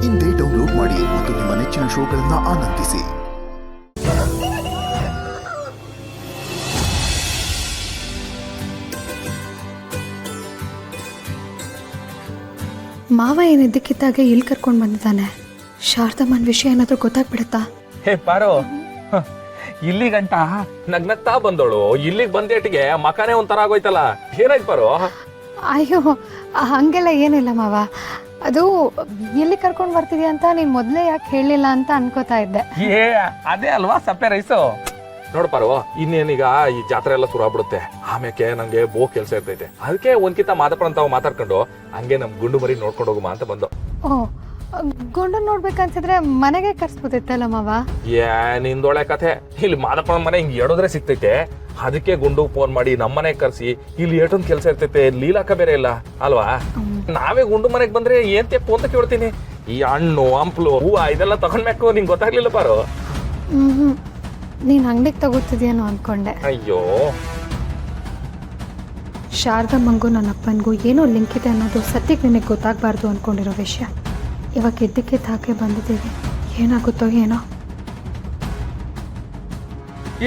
ಇಂದೇ ಡೌನ್ಲೋಡ್ ಮಾಡಿ ಮತ್ತು ನಿಮ್ಮ ನೆಚ್ಚಿನ ಶೋಗಳನ್ನು ಆನಂದಿಸಿ. ಮಾವ ಏನಿದ್ದಕ್ಕಿದ್ದಾಗೆ ಇಲ್ಲಿ ಕರ್ಕೊಂಡು ಬಂದಿದ್ದಾನೆ. ಶಾರದಮ್ಮನ ವಿಷಯ ಏನಾದರೂ ಗೊತ್ತಾಗ್ಬಿಡುತ್ತಾ? ಹೇ ಪಾರೋ, ಇಲ್ಲಿ ಗಂಟ ನಗ್ನಗ್ತಾ ಬಂದೋಳು, ಇಲ್ಲಿಗೆ ಬಂದೇಟಿಗೆ ಮಕಾನೇ ಒಂಥರ ಆಗೋಯ್ತಲ್ಲ. ಏನಾಯ್ತು ಪಾರೋ? ಅಯ್ಯೋ ಹಂಗೆಲ್ಲ ಏನಿಲ್ಲ ಮಾವ. ಅದು ಎಲ್ಲಿ ಕರ್ಕೊಂಡು ಬರ್ತಿದ್ಯಾ ಅಂತ ನೀನು ಮೊದಲೇ ಯಾಕೆ ಹೇಳಿಲ್ಲ ಅಂತ ಅನ್ಕೋತಾ ಇದ್ದೆ. ಅದೇ ಅಲ್ವಾ ಸಪ್ಪೆ ರೈಸು. ನೋಡ್ ಪಾರೋ, ಇನ್ನೇನೀಗ ಈ ಜಾತ್ರೆ ಎಲ್ಲ ಶುರು ಆಮೇಲೆ ನಂಗೆ ಕೆಲ್ಸ ಇರ್ತೈತೆ. ಅದಕ್ಕೆ ಒಂದ್ಕಿಂತ ಮಾತಾಡ್ತಾವ್ ಮಾತಾಡ್ಕೊಂಡು ಹಂಗೆ ನಮ್ ಗುಂಡು ಮರಿ ನೋಡ್ಕೊಂಡು ಹೋಗುಮ ಅಂತ ಬಂದು. ಓ, ಗುಂಡು ನೋಡ್ಬೇಕನ್ಸಿದ್ರೆ ಮನೆಗೆ ಕರ್ಸ್ಬೋದಿತ್ತಲ್ಲ ಮಾವ. ನಿಂದೊಳೆ ಕಥೆ. ಇಲ್ಲಿ ಮಾದಪ್ಪನ ಮನೆ ಹಿಂಗ್ ಎಡೋದ್ರೆ ಸಿಗ್ತೈತೆ. ಅದಕ್ಕೆ ಗುಂಡು ಫೋನ್ ಮಾಡಿ ನಮ್ಮನೆ ಕರ್ಸಿ ಇಲ್ಲಿ ಏಟೊಂದ್ ಕೆಲ್ಸ ಇರ್ತೈತೆ, ಲೀಲಾಕ ಬೇರೆ ಇಲ್ಲ ಅಲ್ವಾ. ನಾವೇ ಗುಂಡು ಮನೆಗ್ ಬಂದ್ರೆ ಏನ್ ತೆಪ್ಪು ಅಂತ ಕೇಳ್ತೀನಿ. ಈ ಹಣ್ಣು ಹಂಪ್ಲು ಹೂವ ಇದೆಲ್ಲ ತಗೊಂಡ್ಬೇಕು, ನಿಂಗೆ ಗೊತ್ತಾಗ್ಲಿಲ್ಲ ಪಾರು. ನೀನ್ ಅಂಗಡಿಗೆ ತಗೋತಿದ್ಯಾನೋ ಅನ್ಕೊಂಡೆ. ಅಯ್ಯೋ, ಶಾರದಮ್ಮಂಗೂ ನನ್ನ ಅಪ್ಪನಿಗೂ ಏನೋ ಲಿಂಕ್ ಇದೆ ಅನ್ನೋದು ಸದ್ಯಕ್ಕೆ ನಿನಗೆ ಗೊತ್ತಾಗಬಾರ್ದು ಅನ್ಕೊಂಡಿರೋ ವಿಷಯ. ಇವಾಗ ಎದ್ದಕ್ಕೆ ತಾಕೆ ಬಂದಿದ್ದೀವಿ, ಏನಾಗುತ್ತೋ ಏನೋ.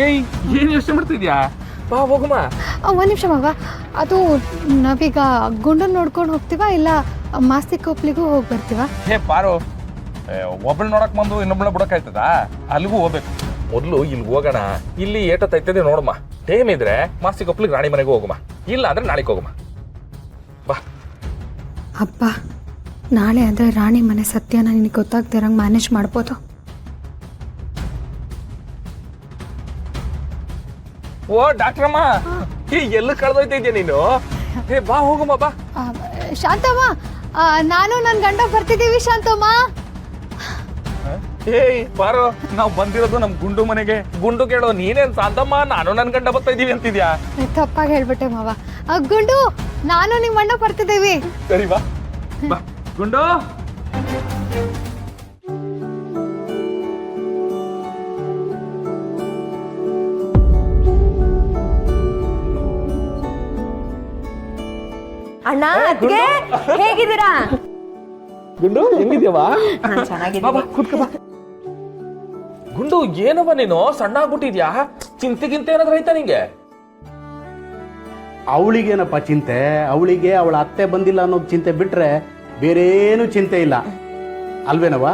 ಏಯ್, ಏನ್ ಯೋಚನೆ ಮಾಡ್ತಿದ್ಯಾ? ಬಾ ಹೋಗುಮ. ಒಂದು ನಿಮಿಷ ಮಾವ, ಅದು ನಾವೀಗ ಗುಂಡನ್ನು ನೋಡ್ಕೊಂಡು ಹೋಗ್ತೀವಾ ಇಲ್ಲ ಮಾಸ್ತಿ ಕೊಪ್ಲಿಗೂ ಹೋಗಿ ಬರ್ತೀವಾ? ಹೇ ಪಾರು, ಒಬ್ಬಳು ನೋಡಕ್ ಬಂದು ಇನ್ನೊಬ್ಳ ಬಿಡಕ್ ಆಯ್ತದ? ಅಲ್ಲಿಗೂ ಹೋಗ್ಬೇಕು. ಮೊದ್ಲು ಇಲ್ಲಿ ಹೋಗೋಣ. ಇಲ್ಲಿ ಏಟತ್ತೈತದೆ ನೋಡಮ್ಮ. ಟೈಮ್ ಇದ್ರೆ ಮಾಸ್ತಿ ಕೊಪ್ಲಿಗೆ ರಾಣಿ ಮನೆಗೂ ಹೋಗುಮ, ಇಲ್ಲ ಅಂದ್ರೆ ನಾಳೆಗೆ ಹೋಗುಮ. ಬಾ. ಅಪ್ಪ, ನಾಳೆ ಆದರೆ ರಾಣಿ ಮನೆ ಸತ್ಯನ ನಿನಗೆ ಗೊತ್ತಾಗ್ತಿರಂಗೆ ಮ್ಯಾನೇಜ್ ಮಾಡ್ಬೋದು. ಓ ಡಾಕ್ಟ್ರಮ್ಮ, ಎಲ್ಲ ಕಳೆದೋಯ್ತಿದ್ಯಾ ನೀನು? ಹೇ ಬಾ ಹೋಗುಮ ಬಾ. ಶಾಂತಮ್ಮ, ನಾನು ನನ್ನ ಗಂಡ ಬರ್ತಿದ್ದೀವಿ ಶಾಂತಮ್ಮ. ಏಯ್ ಪಾರು, ನಾವು ಬಂದಿರೋದು ನಮ್ ಗುಂಡು ಮನೆಗೆ. ಗುಂಡು ಕೇಳೋ, ನೀನೇನ್ ಶಾಂತಮ್ಮ, ನಾನು ನನ್ ಗಂಡ ಬರ್ತಾ ಇದೀವಿ ಅಂತಿದ್ಯಾ? ತಪ್ಪಾಗಿ ಹೇಳ್ಬಿಟ್ಟೆ ಮಾವ. ಗುಂಡು, ನಾನು ನಿಮ್ಮ ಅಣ್ಣ ಬರ್ತಿದ್ದೀವಿ. ಸರಿ ಬಾ ಬಾ ಗುಂಡು. ಅಣ್ಣ, ಅದ್ಗೆ ಹೇಗಿದ್ದೀರಾ? ಗುಂಡು ಹೆಂಗಿದ್ಯವಾ? ಚೆನ್ನಾಗಿದ್ದೀನಿ. ಗುಂಡು, ಏನವ ನೀನು ಸಣ್ಣ ಆಗ್ಬಿಟ್ಟಿದ್ಯಾ? ಚಿಂತೆಗಿಂತ ಏನಾದ್ರು ಆಯ್ತಾ ನಿಂಗೆ? ಅವಳಿಗೇನಪ್ಪ ಚಿಂತೆ? ಅವಳಿಗೆ ಅವಳ ಅತ್ತೆ ಬಂದಿಲ್ಲ ಅನ್ನೋದು ಚಿಂತೆ ಬಿಟ್ರೆ ಬೇರೇನು ಚಿಂತೆ ಇಲ್ಲ ಅಲ್ವೇನವ?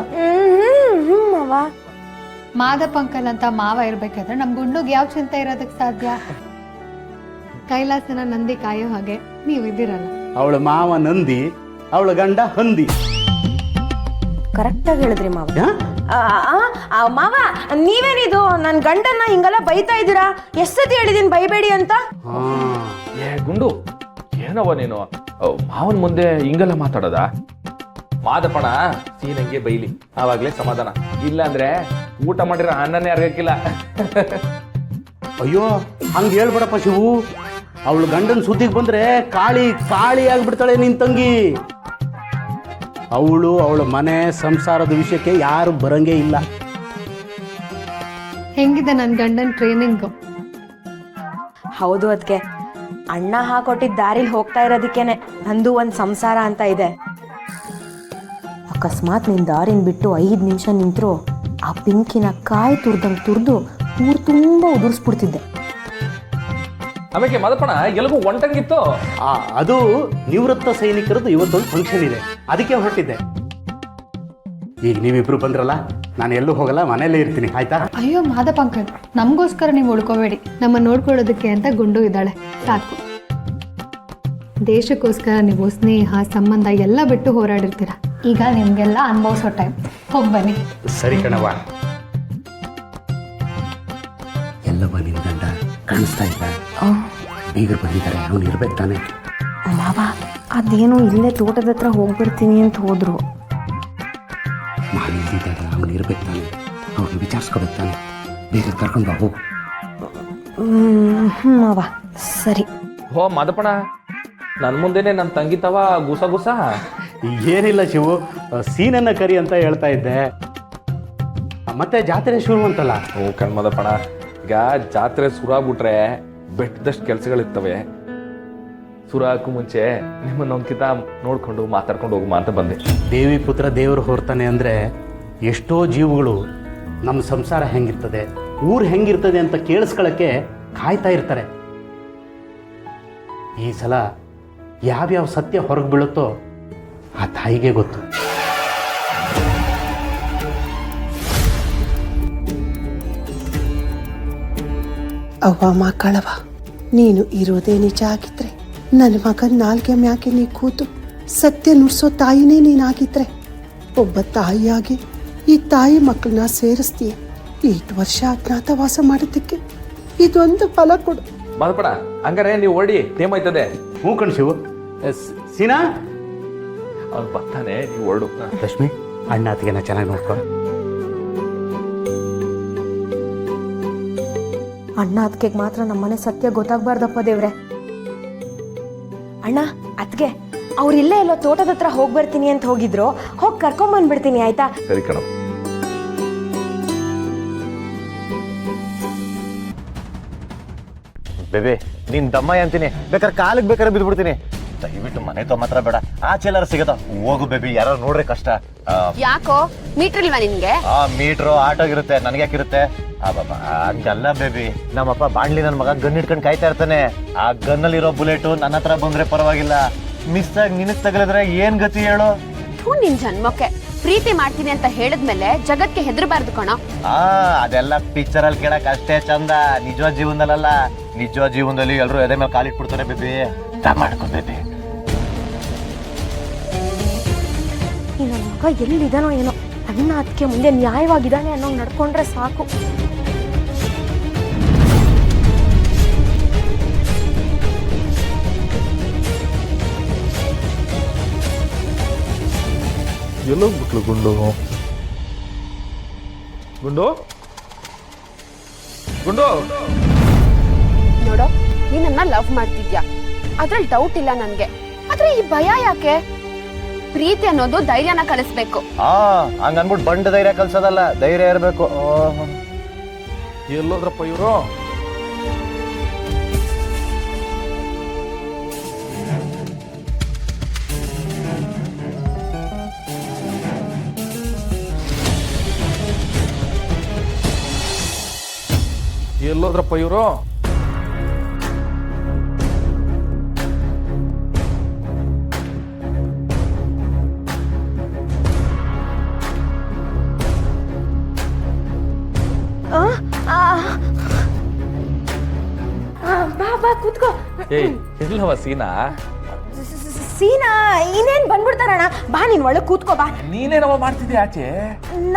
ಮಾದಪ್ಪ ಅಂಕಲ್ ಅಂತ ಮಾವ ಇರ್ಬೇಕಾದ್ರೆ ನಮ್ ಗುಂಡುಗ್ ಯಾವ ಚಿಂತೆ ಇರೋದಕ್ಕೆ ಸಾಧ್ಯ? ಕೈಲಾಸನ ನಂದಿ ಕಾಯೋ ಹಾಗೆ ನೀವು ಇದ್ದೀರಲ್ಲ. ಅವಳ ಮಾವ ನಂದಿ, ಅವಳ ಗಂಡ ಹಂದಿ. ಕರೆಕ್ಟ್ ಆಗಿ ಹೇಳಿದ್ರಿ ಮಾವ. ಮಾವ, ನೀವೇನಿದು ನನ್ ಗಂಡನ್ನ ಹಿಂಗೆಲ್ಲ ಬೈತಾ ಇದ್ದೀರಾ? ಎಷ್ಟ್ ಸತಿ ಹೇಳಿದೀನಿ ಬೈಬೇಡಿ ಅಂತ. ಏ ಗುಂಡು, ಏನವ ನೀನು ಮಾವನ್ ಮುಂದೆ ಹಿಂಗೆಲ್ಲ ಮಾತಾಡೋದ? ಮಾದಪ್ಪಣ ಸೀನಂಗೆ ಬೈಲಿ, ಆವಾಗ್ಲೇ ಸಮಾಧಾನ. ಇಲ್ಲ ಅಂದ್ರೆ ಊಟ ಮಾಡಿರೋ ಅನ್ನನೇ ಅರ್ಗಕ್ಕಿಲ್ಲ. ಅಯ್ಯೋ, ಹಂಗೆ ಹೇಳ್ಬೇಡಪ್ಪ ಶಿವು. ಅವಳು ಗಂಡನ ಸುದ್ದಿಗೆ ಬಂದ್ರೆ ಕಾಳಿ ಕಾಳಿ ಆಗ್ಬಿಡ್ತಾಳೆ ನಿನ್ ತಂಗಿ. ಅವಳು ಅವಳ ಮನೆ ಸಂಸಾರದ ವಿಷಯಕ್ಕೆ ಯಾರು ಬರಂಗೇ ಇಲ್ಲ. ಹೆಂಗಿದೆ ನನ್ನ ಗಂಡನ ಟ್ರೈನಿಂಗು? ಹೌದು, ಅದಕ್ಕೆ ಅಣ್ಣ ಹಾಕೊಟ್ಟಿದ್ದ ದಾರಿಲಿ ಹೋಗ್ತಾ ಇರೋದಕ್ಕೇನೆ ನಂದು ಒಂದ್ ಸಂಸಾರ ಅಂತ ಇದೆ. ಅಕಸ್ಮಾತ್ ನಿನ್ ದಾರಿನ ಬಿಟ್ಟು 5 ನಿಮಿಷ ನಿಂತ್ರು ಆ ಪಿಂಕಿನ ಕಾಯಿ ತುರ್ದಂಗ್ ತುರ್ದು ಊರು ತುಂಬಾ ಉದುರಿಸ್ಬಿಡ್ತಿದ್ದೆ. ಆಮೇಲೆ ಮದಪ್ಪಣ ಎಲ್ಗೂ ಒಂಟಂಗಿತ್ತು. ಅದು ನಿವೃತ್ತ ಸೈನಿಕರದ್ದು ಇವತ್ತೊಂದು ಫಂಕ್ಷನ್ ಇದೆ, ಅದಕ್ಕೆ ಹೊರಟಿದ್ದೆ. ಈಗ ನೀವಿಬ್ರು ಬಂದ್ರಲ್ಲ, ನಾನು ಎಲ್ಲೂ ಹೋಗಲ್ಲ, ಮನೆಯಲ್ಲೇ ಇರ್ತೀನಿ, ಆಯ್ತಾ? ಅಯ್ಯೋ ಮಾದಪ್ಪ ಅಂಕಲ್, ನಮಗೋಸ್ಕರ ನೀವು ಉಳ್ಕೋಬೇಡಿ. ನಮ್ಮ ನೋಡ್ಕೊಳ್ಳೋದಕ್ಕೆ ಅಂತ ಗುಂಡು ಇದ್ದಾಳೆ, ಸಾಕು. ದೇಶಕ್ಕೋಸ್ಕರ ನೀವು ಸ್ನೇಹ ಸಂಬಂಧ ಎಲ್ಲ ಬಿಟ್ಟು ಹೋರಾಡಿರ್ತೀರ. ಈಗ ನಿಮ್ಗೆಲ್ಲ ಅನುಭವಿಸೋ ಟೈಮ್. ಹೋಗಿ ಬನ್ನಿ. ಸರಿ ಕಣವ. ಎಲ್ಲವ ನಿನ್ ಗಂಡ ಕಾಣಿಸ್ತಾ ಇಲ್ಲ? ಬೀಗರು ಬಂದಿದ್ದಾರೆ, ಅವ್ನು ಇರ್ಬೇಕು ತಾನೆ? ಮಾವ, ಅದೇನೋ ಇಲ್ಲೇ ತೋಟದ ಹತ್ರ ಹೋಗ್ಬಿಡ್ತೀನಿ ಅಂತ ಹೋದ್ರು. ನಾನು ಇಲ್ಲಿದ್ದಾಗ ಅವ್ನು ಇರ್ಬೇಕು ತಾನೆ? ಅವ್ರನ್ನ ವಿಚಾರಿಸ್ಕೋಬೇಕು ತಾನೆ? ಬೇಗ ಕರ್ಕೊಂಡು ಬಾ, ಹೋಗು. ಮಾವ ಸರಿ. ಹೋ ಮದಪ್ಪಣ, ನನ್ ಮುಂದೆನೆ ನನ್ ತಂಗಿತವ ಗುಸ ಗುಸ. ಏನಿಲ್ಲ ಶಿವು, ಸೀನನ್ನ ಕರಿ ಅಂತ ಹೇಳ್ತಾ ಇದ್ದೆ. ಮತ್ತೆ ಜಾತ್ರೆ ಶುರು ಅಂತಲ್ಲ? ಓ ಕಣ್ಮದಪ್ಪಣ, ಈಗ ಜಾತ್ರೆ ಶುರು ಆಗ್ಬಿಟ್ರೆ ಬೆಟ್ಟದಷ್ಟು ಕೆಲ್ಸಗಳಿರ್ತವೆ. ಸುರ ಹಾಕು ಮುಂಚೆ ನಿಮ್ಮನ್ನೊಂದ್ಕಿತ ನೋಡ್ಕೊಂಡು ಮಾತಾಡ್ಕೊಂಡು ಹೋಗುಮ ಅಂತ ಬಂದೆ. ದೇವಿ ಪುತ್ರ ದೇವರು ಹೊರ್ತಾನೆ ಅಂದರೆ ಎಷ್ಟೋ ಜೀವಗಳು ನಮ್ಮ ಸಂಸಾರ ಹೆಂಗಿರ್ತದೆ, ಊರು ಹೆಂಗಿರ್ತದೆ ಅಂತ ಕೇಳಿಸ್ಕೊಳ್ಳೋಕ್ಕೆ ಕಾಯ್ತಾ ಇರ್ತಾರೆ. ಈ ಸಲ ಯಾವ್ಯಾವ ಸತ್ಯ ಹೊರಗೆ ಬೀಳುತ್ತೋ ಆ ತಾಯಿಗೆ ಗೊತ್ತು. ಅವ್ವ ಮಕ್ಕಳವ, ನೀನು ಇರೋದೇ ನಿಜ ಆಗಿದ್ರೆ, ನನ್ನ ಮಗನ ನಾಲ್ಗೆ ಮ್ಯಾಕೆ ನೀ ಕೂತು ಸತ್ಯ ನುಡ್ಸೋ ತಾಯಿನೇ ನೀನಾಗಿದ್ರೆ, ಒಬ್ಬ ತಾಯಿಯಾಗಿ ಈ ತಾಯಿ ಮಕ್ಕಳನ್ನ ಸೇರಿಸ್ತೀಯ. 8 ವರ್ಷ ಅಜ್ಞಾತವಾಸ ಮಾಡೋದಕ್ಕೆ ಇದೊಂದು ಫಲ ಕೊಡು. ಬಾಧಪಡ, ಹಂಗಾರೆ ನೀವು ಓಡಿ ಟೈಮ್ ಆಯ್ತದೆ. ಹ್ಞೂ ಕಣ್ಸಿವು. ಸೀನಾ ಅವ್ನು ಬರ್ತಾನೆ, ನೀವು ಹೊರಡು. ಲಕ್ಷ್ಮಿ, ಅಣ್ಣ ಅತ್ತಿಗೆನ ಚೆನ್ನಾಗಿ ನೋಡ್ಕೊ. ಅಣ್ಣ ಅದಕ್ಕೆ ಮಾತ್ರ ನಮ್ಮನೆ ಸತ್ಯ ಗೊತ್ತಾಗ್ಬಾರ್ದಪ್ಪ ದೇವ್ರೆ. ಅಣ್ಣ ಅತ್ಗೆ ಅವ್ರಿಲ್ಲೇ ಎಲ್ಲೋ ತೋಟದ ಹತ್ರ ಹೋಗಿ ಬರ್ತೀನಿ ಅಂತ ಹೋಗಿದ್ರು, ಹೋಗಿ ಕರ್ಕೊಂಬಂದ್ಬಿಡ್ತೀನಿ ಆಯ್ತಾ? ಸರಿ ಕಣ. ಬೇಬಿ ನಿನ್ ದಮ್ಮಯ್ಯ ಅಂತೀನಿ, ಬೇಕಾದ್ರೆ ಕಾಲಿಗೆ ಬೇಕಾದ್ರೆ ಬಿದ್ಬಿಡ್ತೀನಿ. ದಯವಿಟ್ಟು ಮನೆ ತೊ ಮಾತ್ರ ಬೇಡ, ಆಚೆ ಎಲ್ಲಾರು ಸಿಗತ್ತ. ಹೋಗು ಬೇಬಿ, ಯಾರು ನೋಡ್ರೆ ಕಷ್ಟ. ಯಾಕೋ ಮೀಟರ್ ಇಲ್ವಾ ನಿನ್ಗೆ? ಮೀಟ್ರು ಆಟೋಗಿರುತ್ತೆ, ನನಗ್ಯಾಕಿರುತ್ತೆ? ಹಂಗಲ್ಲ ಬೇಬಿ, ನಮ್ಮಪ್ಪ ಬಾಣ್ಲಿ ನನ್ನ ಮಗ ಗನ್ ಇಟ್ಕೊಂಡು ಕಾಯ್ತಾ ಇರ್ತಾನೆ. ಆ ಗನ್ನಲ್ಲಿರೋ ಬುಲೆಟು ನನ್ನ ಹತ್ರ ಬಂದ್ರೆ ಪರವಾಗಿಲ್ಲ, ಮಿಸ್ ಆಗಿ ನಿನಗ್ ತಗಲಿದ್ರೆ ಏನ್ ಗತಿ ಹೇಳು? ನಿನ್ ಜನ್ಮಕ್ಕೆ ಪ್ರೀತಿ ಮಾಡ್ತೀನಿ ಅಂತ ಹೇಳಿದ್ಮೇಲೆ ಜಗತ್ಗೆ ಹೆದರ್ಬಾರ್ದು ಕಣೋ. ಅದೆಲ್ಲ ಪಿಕ್ಚರ್ ಅಲ್ಲಿ ಕೇಳಕ್ ಅಷ್ಟೇ ಚಂದ, ನಿಜವಾದ ಜೀವನದಲ್ಲ. ನಿಜವಾದ ಜೀವನದಲ್ಲಿ ಎಲ್ರು ಎದೆ ಮೇಲೆ ಕಾಲಿಟ್ಬಿಡ್ತಾರೆ ಬೇಬಿ. ಮಾಡ್ಕೊ ಬೇಬಿ. ನನ್ನ ಮಗ ಎಲ್ಲಿದಾನೋ ಏನೋ, ಅಣ್ಣ ಅದಕ್ಕೆ ಮುಂದೆ ನ್ಯಾಯವಾಗಿದ್ದಾನೆ ಅನ್ನೋ ನಡ್ಕೊಂಡ್ರೆ ಸಾಕು. ಎಲ್ಲೋಗ್ಬಿಟ್ಲು ಗುಂಡು? ಗುಂಡು ಗುಂಡು ನೋಡೋ, ನೀನ್ ನನ್ನ ಲವ್ ಮಾಡ್ತಿದ್ಯಾ, ಅದ್ರಲ್ಲಿ ಡೌಟ್ ಇಲ್ಲ ನನ್ಗೆ. ಆದ್ರೆ ಈ ಭಯ ಯಾಕೆ? ಪ್ರೀತಿ ಅನ್ನೋದು ಧೈರ್ಯನ ಕಲಿಸ್ಬೇಕು. ಹಂಗ ಅನ್ಬಿಟ್ಟು ಬಂಡ ಧೈರ್ಯ ಕಲ್ಸೋದಲ್ಲ, ಧೈರ್ಯ ಇರ್ಬೇಕು. ಎಲ್ಲೋದ್ರಪ್ಪ ಇವರು? ಎಲ್ಲೋದ್ರಪ್ಪ ಇವರು? ಬಾ ಬಾ ಕೂತ್ಕೋ. ಎಲ್ಲವ ಸೀನಾ? ಸೀನಾ ಇನ್ನೇನ್ ಬಂದ್ಬಿಡ್ತಾರಣ್ಣ, ಬಾ ನೀನ್ ಒಳಗ್ ಕೂತ್ಕೋ ಬಾ. ನೀನೇನವ ಮಾಡ್ತಿದ್ದೆ ಆಚೆ?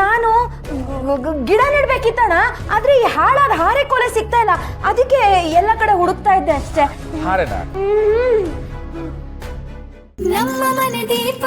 ನಾನು ಗಿಡ ನೆಡ್ಬೇಕಿತ್ತಣ್ಣ, ಆದ್ರೆ ಈ ಹಾಳಾದ ಹಾರೆಕೋಲೆ ಸಿಗ್ತಾ ಇಲ್ಲ, ಅದಕ್ಕೆ ಎಲ್ಲ ಕಡೆ ಹುಡುಕ್ತಾ ಇದ್ದೆ ಅಷ್ಟೇ. ಹಾರೇನಾ? ನಮ್ಮ ಮನೆ ದೀಪ